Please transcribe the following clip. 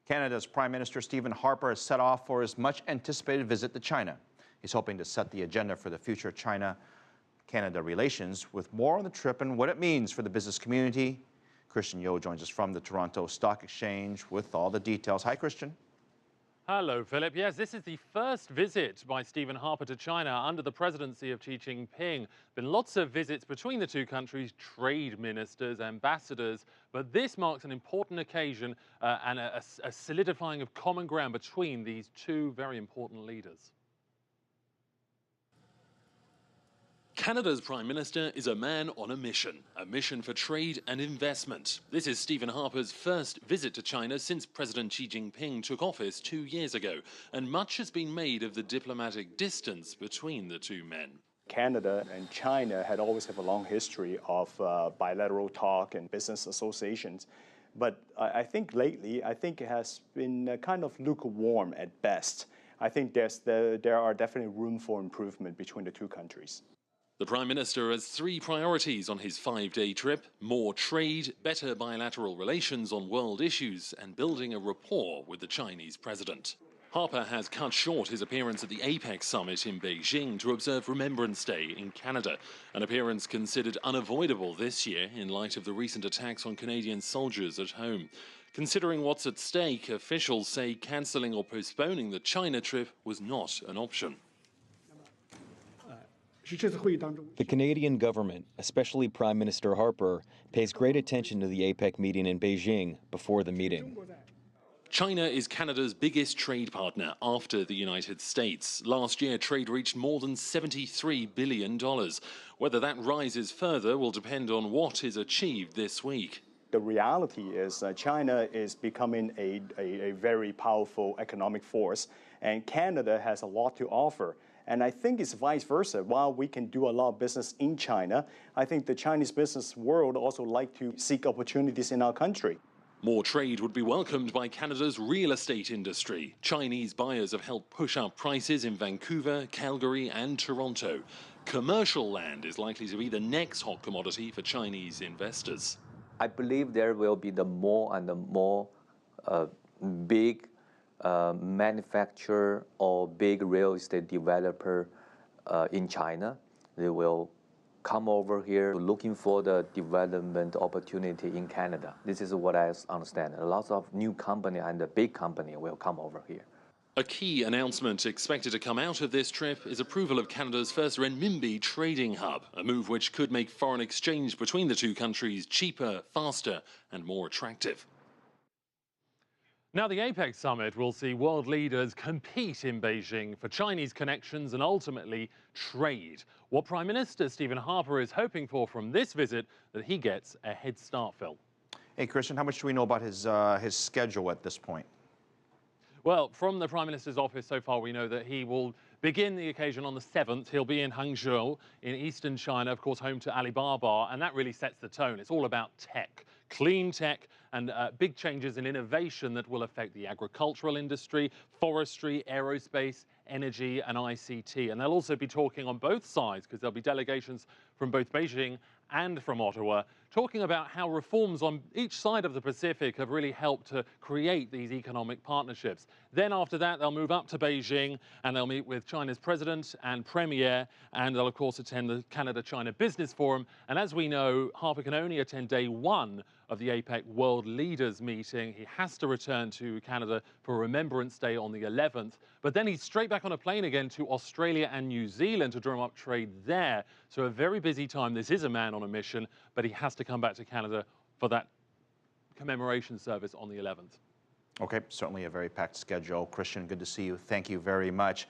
Canada's Prime Minister Stephen Harper has set off for his much-anticipated visit to China. He's hoping to set the agenda for the future China-Canada relations. With more on the trip and what it means for the business community, Christian Yeo joins us from the Toronto Stock Exchange with all the details. Hi, Christian. Hello, Philip. Yes, this is the first visit by Stephen Harper to China under the presidency of Xi Jinping. Been lots of visits between the two countries, trade ministers, ambassadors, but this marks an important occasion and a solidifying of common ground between these two very important leaders. Canada's Prime Minister is a man on a mission for trade and investment. This is Stephen Harper's first visit to China since President Xi Jinping took office 2 years ago, and much has been made of the diplomatic distance between the two men. Canada and China had always have a long history of bilateral talk and business associations. But I think lately, it has been kind of lukewarm at best. I think there are definitely room for improvement between the two countries. The Prime Minister has three priorities on his 5-day trip: more trade, better bilateral relations on world issues, and building a rapport with the Chinese president. Harper has cut short his appearance at the APEC summit in Beijing to observe Remembrance Day in Canada, an appearance considered unavoidable this year in light of the recent attacks on Canadian soldiers at home. Considering what's at stake, officials say cancelling or postponing the China trip was not an option. The Canadian government, especially Prime Minister Harper, pays great attention to the APEC meeting in Beijing before the meeting. China is Canada's biggest trade partner after the United States. Last year, trade reached more than $73 billion. Whether that rises further will depend on what is achieved this week. The reality is China is becoming a very powerful economic force, and Canada has a lot to offer. And I think it's vice versa. While we can do a lot of business in China, I think the Chinese business world also like to seek opportunities in our country. More trade would be welcomed by Canada's real estate industry. Chinese buyers have helped push up prices in Vancouver, Calgary and Toronto. Commercial land is likely to be the next hot commodity for Chinese investors. I believe there will be the more and the more big manufacturer or big real estate developer in China. They will come over here looking for the development opportunity in Canada. This is what I understand. Lots of new company and the big company will come over here. A key announcement expected to come out of this trip is approval of Canada's first renminbi trading hub, a move which could make foreign exchange between the two countries cheaper, faster and more attractive. Now, the APEC summit will see world leaders compete in Beijing for Chinese connections and ultimately trade. What Prime Minister Stephen Harper is hoping for from this visit, that he gets a head start, Phil. Hey, Christian, how much do we know about his schedule at this point? Well, from the Prime Minister's office so far, we know that he will begin the occasion on the 7th. He'll be in Hangzhou in eastern China, of course, home to Alibaba, and that really sets the tone. It's all about tech, clean tech, and big changes in innovation that will affect the agricultural industry, forestry, aerospace, energy and ICT. And they'll also be talking on both sides, because there'll be delegations from both Beijing and from Ottawa, talking about how reforms on each side of the Pacific have really helped to create these economic partnerships. Then after that, they'll move up to Beijing and they'll meet with China's president and premier, and they'll of course attend the Canada-China Business Forum. And as we know, Harper can only attend day one of the APEC World Leaders meeting. He has to return to Canada for Remembrance Day on the 11th, but then he's straight back on a plane again to Australia and New Zealand to drum up trade there. So a very busy time. This is a man on a mission, but he has to come back to Canada for that commemoration service on the 11th. Okay, certainly a very packed schedule. Christian, good to see you. Thank you very much.